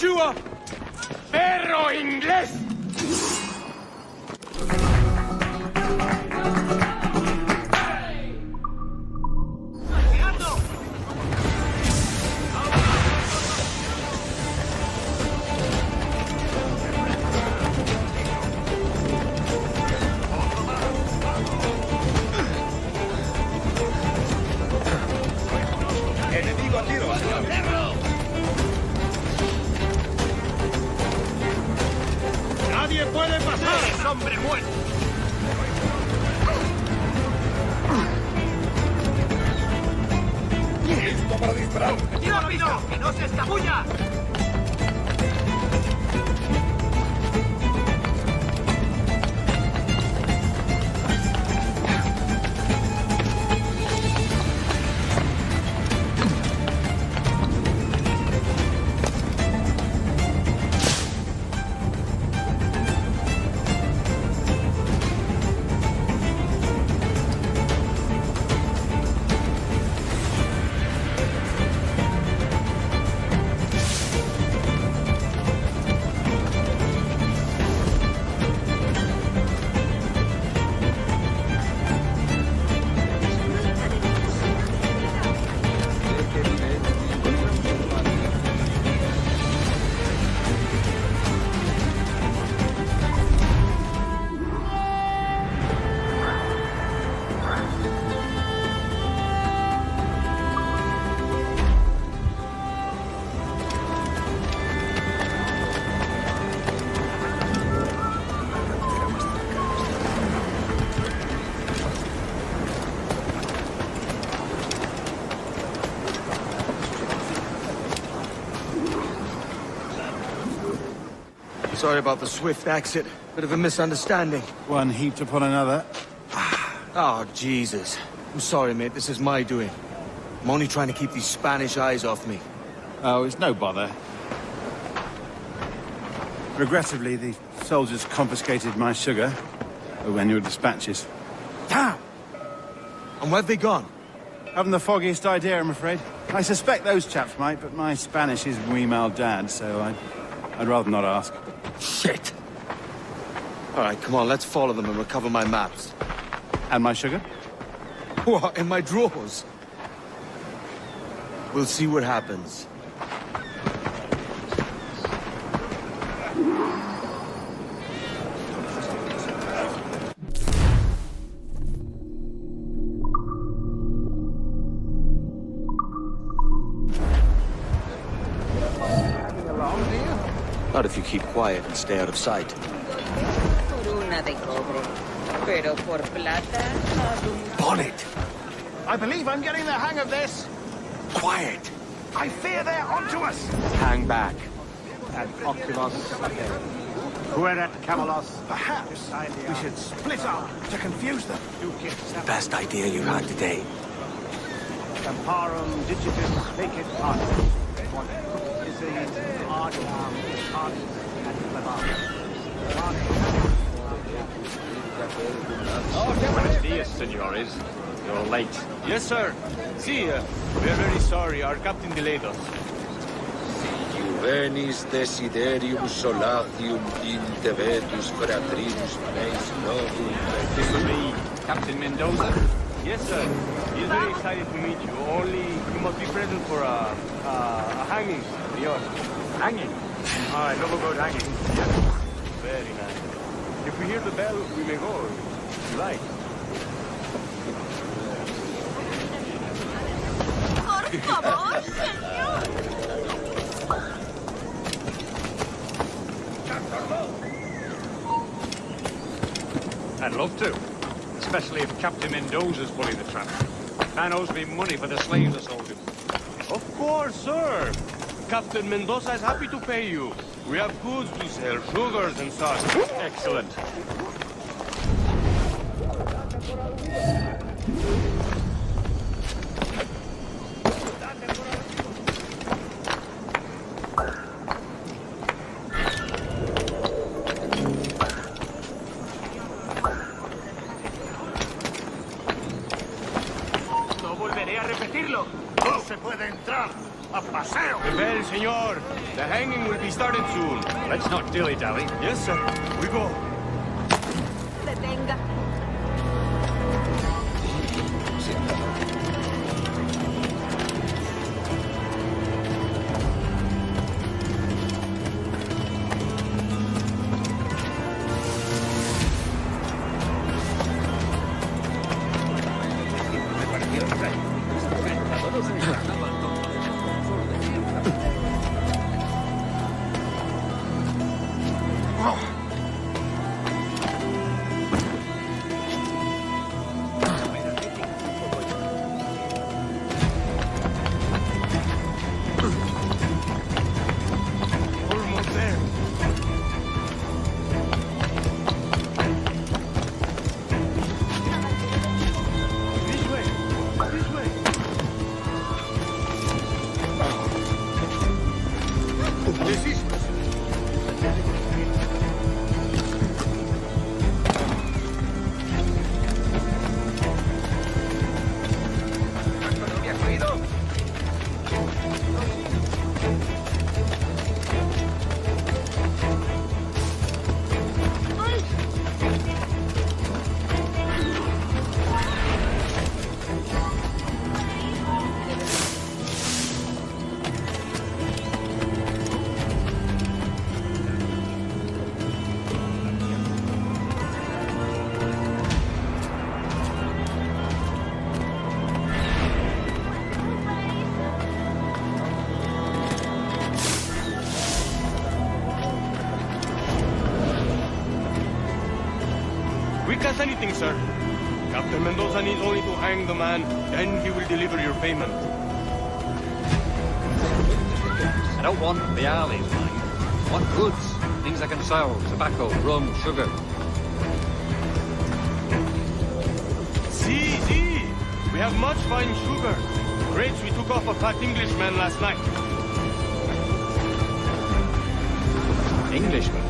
you up! ¡Perro inglés! Enemigo a tiro. ¡Nadie puede pasar! ¡Es hombre muerto! Listo para disparar. ¡Rápido! ¡Que no se escabulla! Sorry about the swift exit. Bit of a misunderstanding. One heaped upon another. Oh, Jesus. I'm sorry, mate. This is my doing. I'm only trying to keep these Spanish eyes off me. Oh, it's no bother. Regrettably, the soldiers confiscated my sugar when your dispatches. Damn! And where've they gone? Haven't the foggiest idea, I'm afraid. I suspect those chaps might, but my Spanish is muy mal dad, so I'd rather not ask. Shit! All right, come on, let's follow them and recover my maps. And my sugar? What, in my drawers? We'll see what happens. Not if you keep quiet and stay out of sight. Por una de cobre, pero por plata. Bonnet! I believe I'm getting the hang of this. Quiet! I fear they're onto us. Hang back. And Oculus. Fuera Camelos. Perhaps we should split up to confuse them. The best idea you had today. Camparum digitum fecit partum. Disease, arduam, ardis, and clevar. Buenos dias, senores. You're late. Yes, sir. See, we're very sorry. Our captain delayed us. Juvenis desiderium solatium intevetus fratrinus meis novum. This is me, Captain Mendoza. Yes, sir. He's very excited to meet you. Only you must be present for a hanging, senor. Hanging. I love about hanging. Very nice. If we hear the bell, we may go. If you like. Por favor, señor. I'd love to. Especially if Captain Mendoza's pulling the trap. Man owes me money for the slaves I sold him. Of course, sir. Captain Mendoza is happy to pay you. We have goods to sell, sugars and such. Excellent. No volveré a repetirlo. No se puede entrar a paseo. The bell, senor. The hanging will be started soon. Let's not dilly-dally. Yes, sir. We go. Detenga. Almost there. This way. This way. This is... Quick as anything, sir. Captain Mendoza needs only to hang the man, then he will deliver your payment. I don't want the alleys, mind. I want goods. Things I can sell. Tobacco, rum, sugar. See. We have much fine sugar. Grapes we took off a fat Englishman last night. Englishman.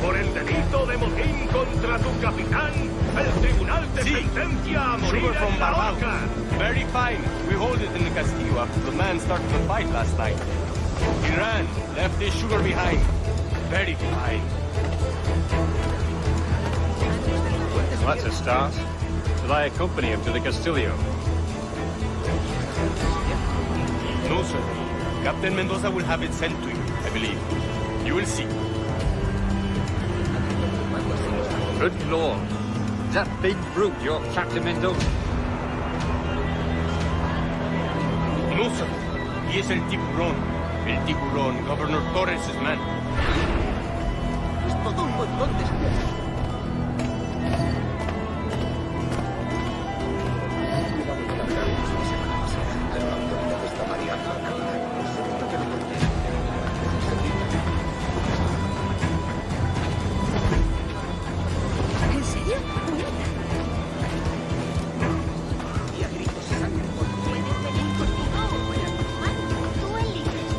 Por el delito de motín contra tu capitán, el tribunal te sentencia a morir Sugar from en la Barbados. horca. Very fine. We hold it in the Castillo after the man started the fight last night. He ran, left his sugar behind. Very fine. Well, that's a start. Shall I accompany him to the Castillo? No, sir. Captain Mendoza will have it sent to you, I believe. You will see. Good Lord. Is that big brute your Captain Mendoza? No, sir. He is el tiburón. El tiburón, Governor Torres' man. Es todo un montón de espías. ¿En serio? Y a gritos sangre por puedes venir conmigo o para tu hermano. Tú eliges.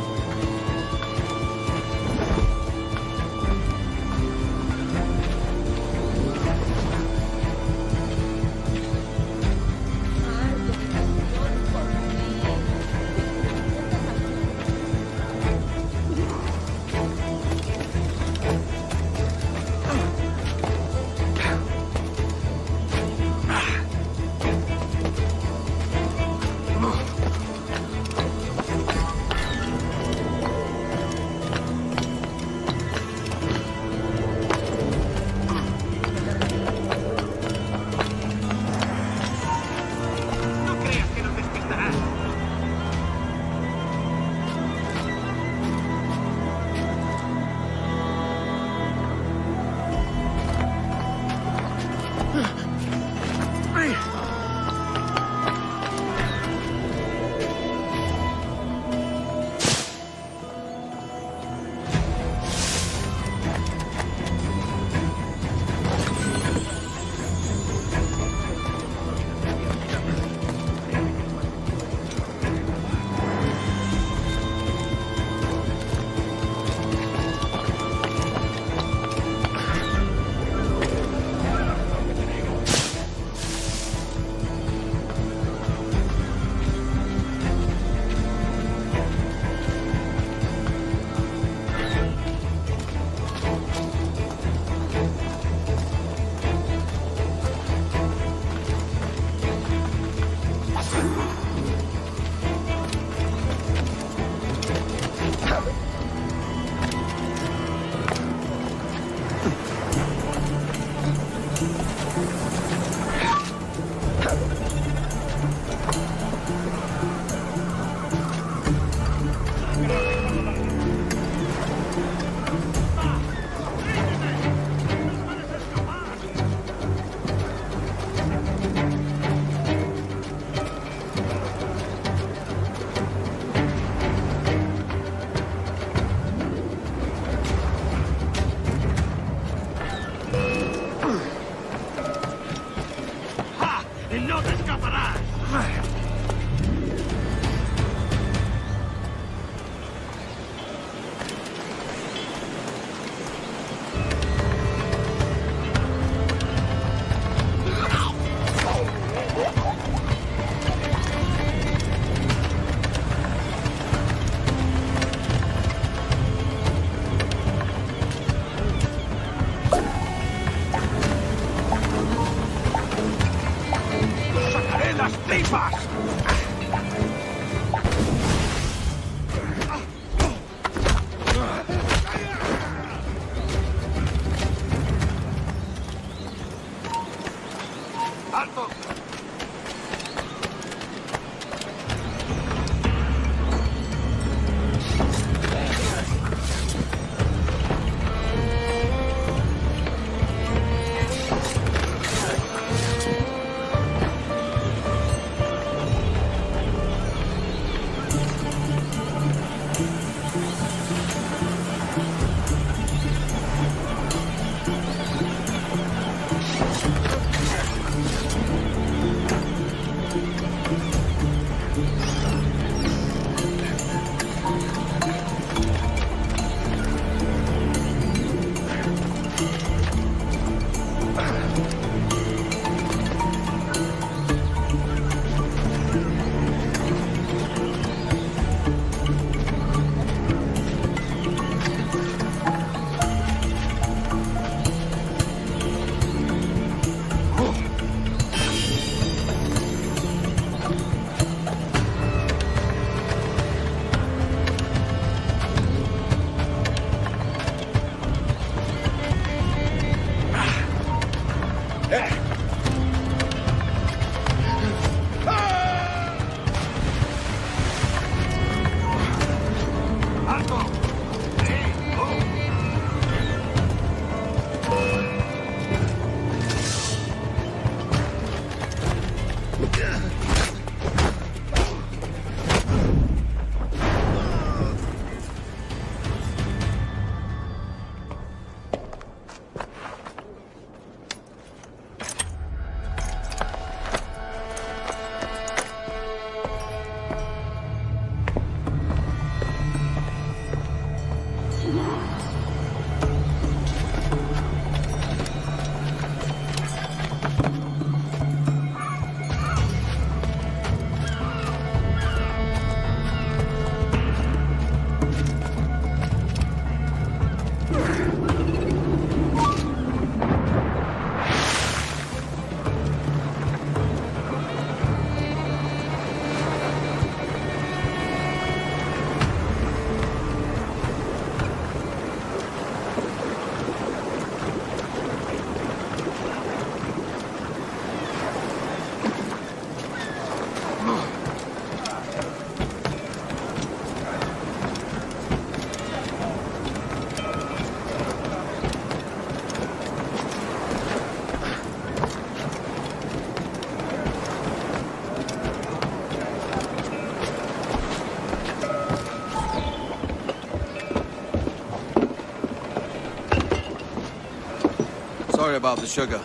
Sorry about the sugar.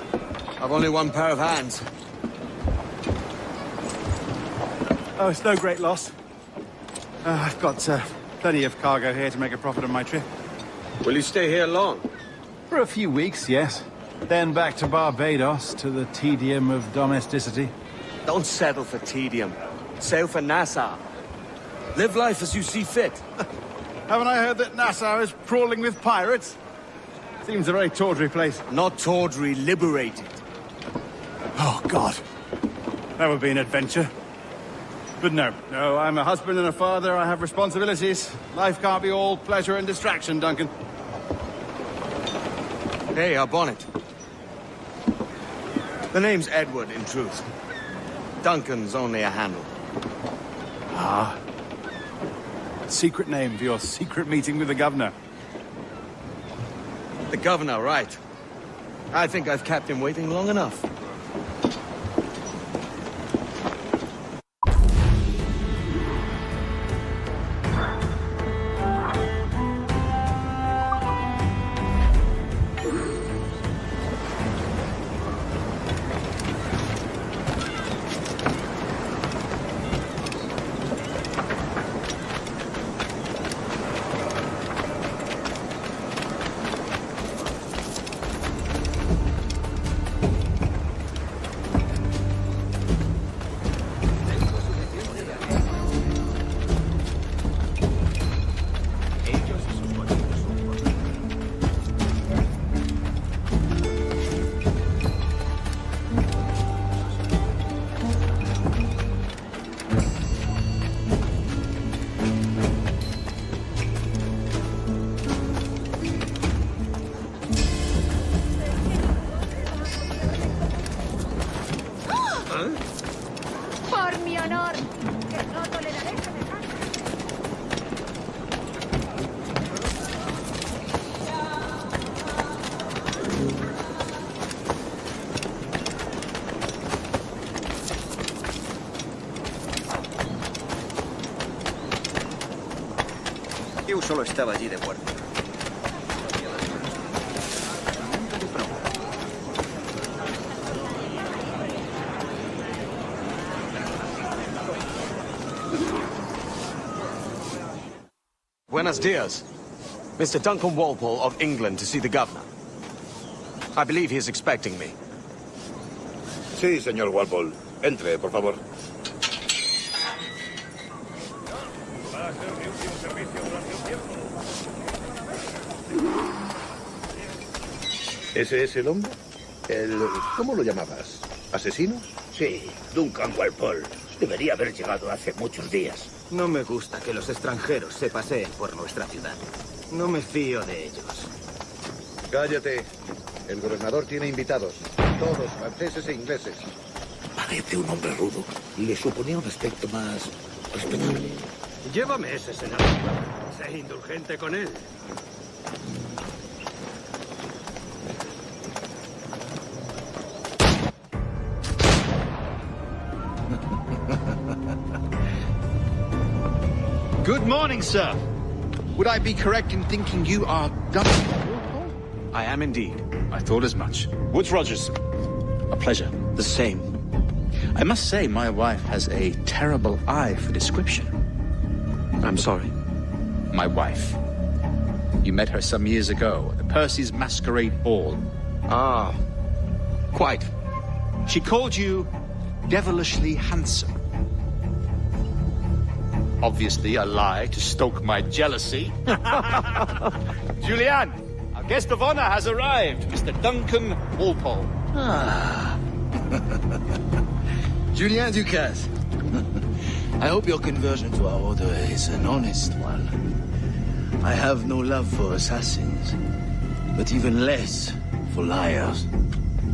I've only one pair of hands. Oh, it's no great loss. I've got plenty of cargo here to make a profit on my trip. Will you stay here long? For a few weeks, yes. Then back to Barbados, to the tedium of domesticity. Don't settle for tedium. Sail for Nassau. Live life as you see fit. Haven't I heard that Nassau is crawling with pirates? Seems a very tawdry place. Not tawdry, liberated. Oh, God. That would be an adventure. But no, I'm a husband and a father. I have responsibilities. Life can't be all pleasure and distraction, Duncan. Hey, our bonnet. The name's Edward, in truth. Duncan's only a handle. Ah. Secret name for your secret meeting with the governor. The governor, right. I think I've kept him waiting long enough. Por mi honor, que no toleraré semejante. Yo solo estaba allí de guardia. Buenos dias. Mr. Duncan Walpole of England to see the governor. I believe he is expecting me. Sí, señor Walpole. Entre, por favor. ¿Ese es el hombre? ¿Cómo lo llamabas? ¿Asesino? Sí, Duncan Walpole. Debería haber llegado hace muchos días. No me gusta que los extranjeros se paseen por nuestra ciudad. No me fío de ellos. Cállate. El gobernador tiene invitados. Todos franceses e ingleses. Parece un hombre rudo. Le suponía un aspecto más respetable. Llévame ese senador. Sé indulgente con él. Good morning, sir. Would I be correct in thinking you are Duncan? I am indeed. I thought as much. Woods Rogers. A pleasure. The same. I must say, my wife has a terrible eye for description. I'm sorry. My wife. You met her some years ago at the Percy's Masquerade Ball. Ah, quite. She called you devilishly handsome. Obviously a lie to stoke my jealousy. Julianne, our guest of honor has arrived, Mr. Duncan Walpole. Ah. Julien Ducasse. I hope your conversion to our order is an honest one. I have no love for assassins, but even less for liars.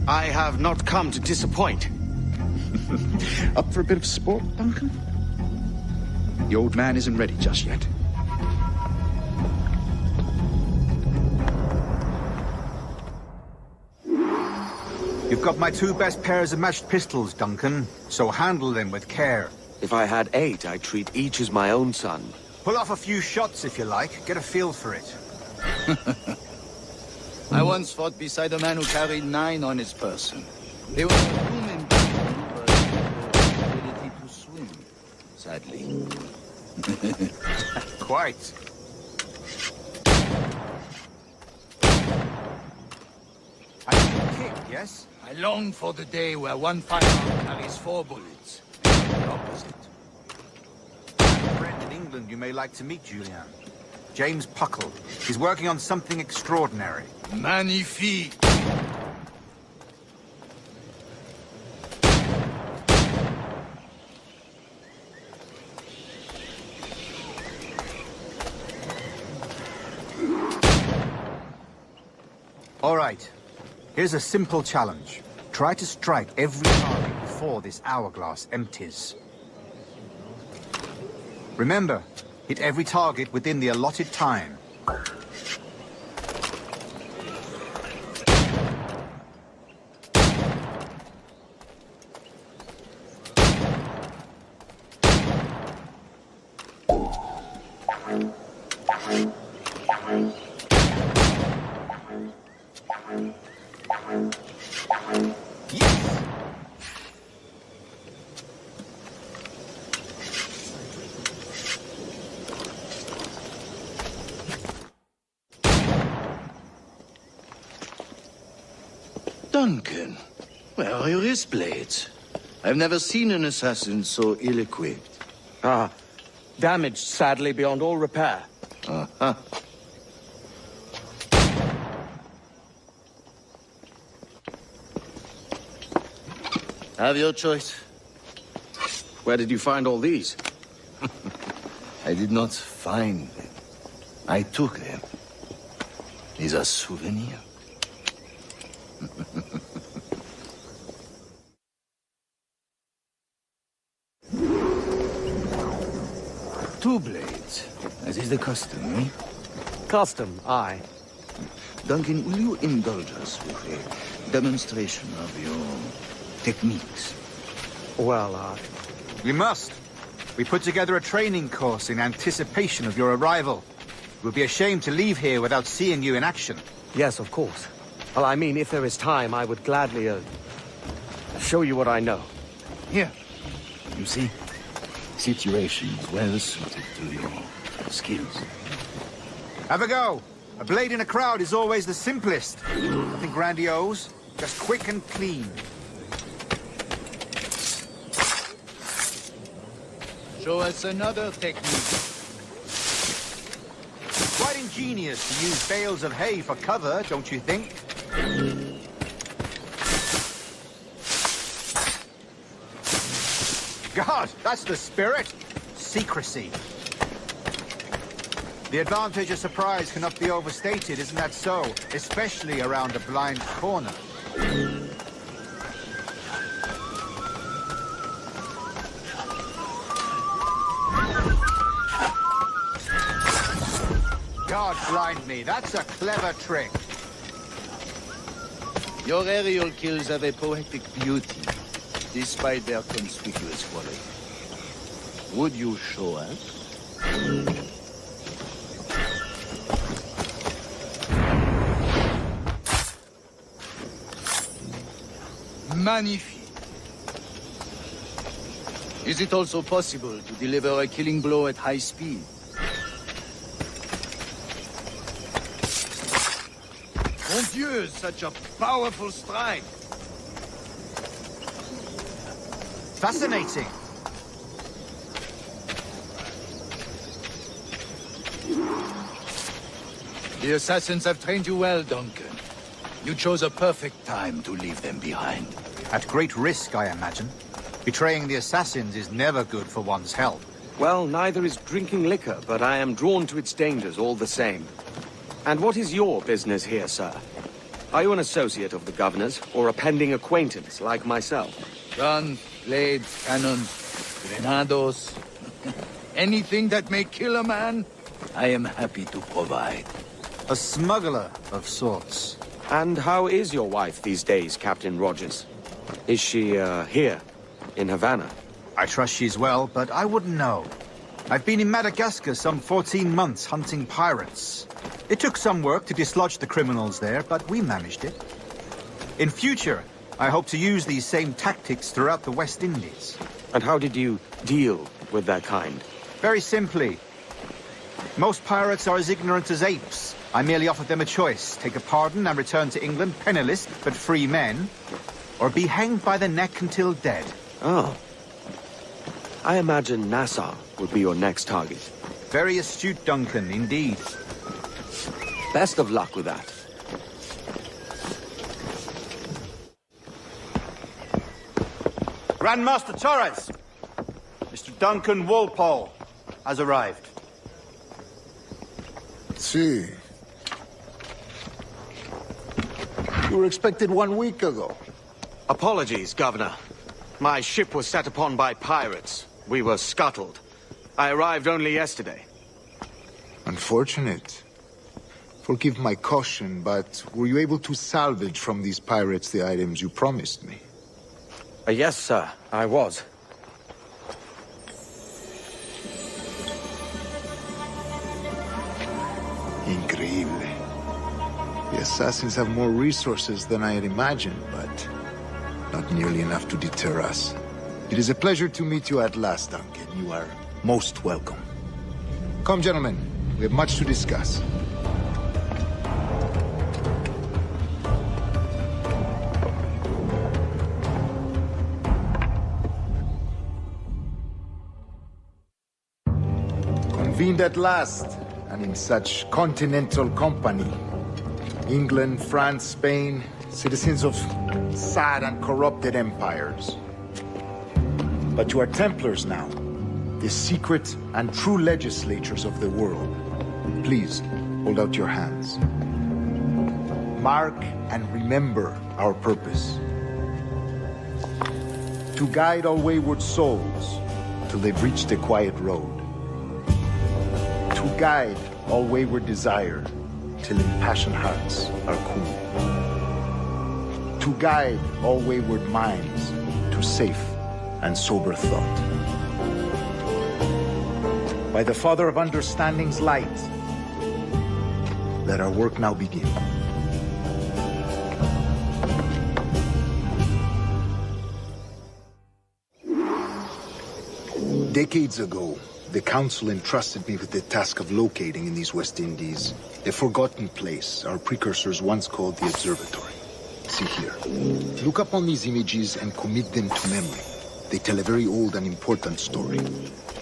I have not come to disappoint. Up for a bit of sport, Duncan? The old man isn't ready just yet. You've got my 2 best pairs of matched pistols, Duncan, so handle them with care. If I had 8, I'd treat each as my own son. Pull off a few shots if you like. Get a feel for it. I once fought beside a man who carried 9 on his person. They were a human being, but the ability to swim, sadly. Quite. I kick, yes? I long for the day where one firearm carries 4 bullets. The opposite. I have a friend in England you may like to meet, Julian. James Puckle. He's working on something extraordinary. Magnifique! All right. Here's a simple challenge. Try to strike every target before this hourglass empties. Remember, hit every target within the allotted time. Duncan, where are your wrist blades? I've never seen an assassin so ill-equipped. Ah, damaged sadly beyond all repair. Uh-huh. Have your choice. Where did you find all these? I did not find them. I took them. These are souvenirs. Two blades, as is the custom, eh? Custom, aye. Duncan, will you indulge us with a demonstration of your techniques? Well, We must. We put together a training course in anticipation of your arrival. It would be a shame to leave here without seeing you in action. yes, of course. Well, I mean, if there is time, I would gladly, show you what I know. Here. You see? Situations well suited to your skills. Have a go. A blade in a crowd is always the simplest. Nothing grandiose, just quick and clean. Show us another technique. Quite ingenious to use bales of hay for cover, don't you think? God, that's the spirit. Secrecy. The advantage of surprise cannot be overstated, isn't that so? Especially around a blind corner. God blind me, that's a clever trick. Your aerial kills have a poetic beauty, despite their conspicuous quality. Would you show us? Magnifique. Is it also possible to deliver a killing blow at high speed? Mon Dieu, such a powerful strike! Fascinating. The assassins have trained you well, Duncan. You chose a perfect time to leave them behind. At great risk, I imagine. Betraying the assassins is never good for one's health. Well, neither is drinking liquor, but I am drawn to its dangers all the same. And what is your business here, sir? Are you an associate of the governor's, or a pending acquaintance like myself? Guns, blades, cannons, grenados. Anything that may kill a man, I am happy to provide. A smuggler of sorts. And how is your wife these days, Captain Rogers? Is she, here, in Havana? I trust she's well, but I wouldn't know. I've been in Madagascar some 14 months hunting pirates. It took some work to dislodge the criminals there, but we managed it. In future, I hope to use these same tactics throughout the West Indies. And how did you deal with their kind? Very simply. Most pirates are as ignorant as apes. I merely offered them a choice: take a pardon and return to England penniless but free men, or be hanged by the neck until dead. Oh. I imagine Nassau would be your next target. Very astute, Duncan, indeed. Best of luck with that. Grandmaster Torres! Mr. Duncan Walpole has arrived. See. You were expected 1 week ago. Apologies, Governor. My ship was set upon by pirates. We were scuttled. I arrived only yesterday. Unfortunate. Forgive my caution, but were you able to salvage from these pirates the items you promised me? Yes, sir, I was. Increíble. The assassins have more resources than I had imagined, but not nearly enough to deter us. It is a pleasure to meet you at last, Duncan. You are most welcome. Come, gentlemen. We have much to discuss. Convened at last, and in such continental company. England, France, Spain, citizens of sad and corrupted empires. But you are Templars now, the secret and true legislators of the world. Please, hold out your hands. Mark and remember our purpose. To guide all wayward souls till they've reached a quiet road. To guide all wayward desire till impassioned hearts are cool. To guide all wayward minds to safe and sober thought. By the Father of Understanding's light, let our work now begin. Decades ago, the Council entrusted me with the task of locating in these West Indies a forgotten place our precursors once called the Observatory. See here. Look upon these images and commit them to memory. They tell a very old and important story.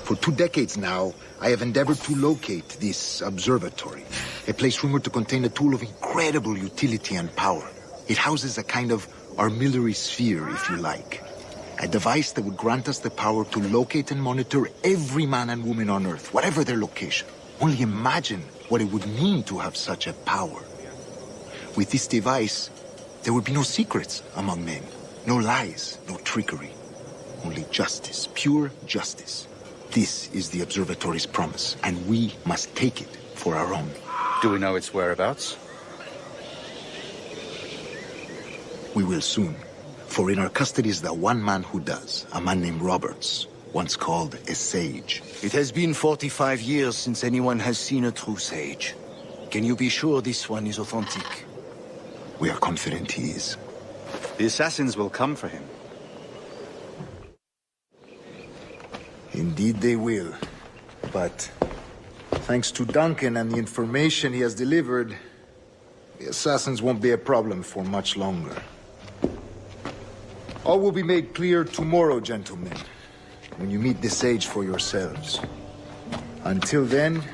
For 2 decades now, I have endeavored to locate this observatory, a place rumored to contain a tool of incredible utility and power. It houses a kind of armillary sphere, if you like. A device that would grant us the power to locate and monitor every man and woman on Earth, whatever their location. Only imagine what it would mean to have such a power. With this device, there would be no secrets among men, no lies, no trickery. Only justice, pure justice. This is the observatory's promise, and we must take it for our own. Do we know its whereabouts? We will soon. For in our custody is the one man who does, a man named Roberts, once called a sage. It has been 45 years since anyone has seen a true sage. Can you be sure this one is authentic? We are confident he is. The assassins will come for him. Indeed they will. But thanks to Duncan and the information he has delivered, the assassins won't be a problem for much longer. All will be made clear tomorrow, gentlemen, when you meet the sage for yourselves. Until then,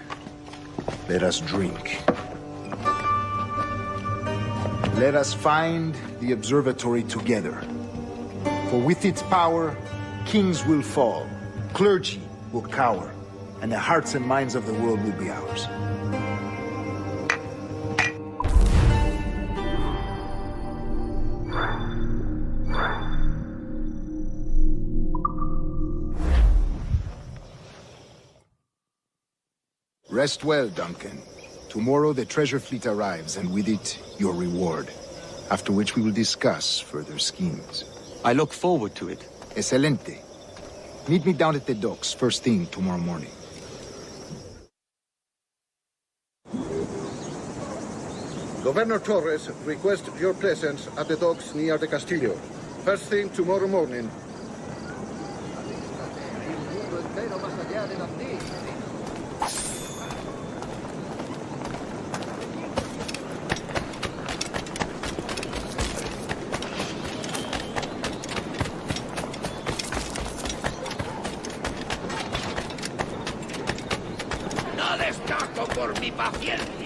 let us drink. Let us find the observatory together. For with its power, kings will fall, clergy will cower, and the hearts and minds of the world will be ours. Rest well, Duncan. Tomorrow the treasure fleet arrives, and with it, your reward. After which we will discuss further schemes. I look forward to it. Excelente. Meet me down at the docks first thing tomorrow morning. Governor Torres requests your presence at the docks near the Castillo. First thing tomorrow morning. No destaco por mi paciencia.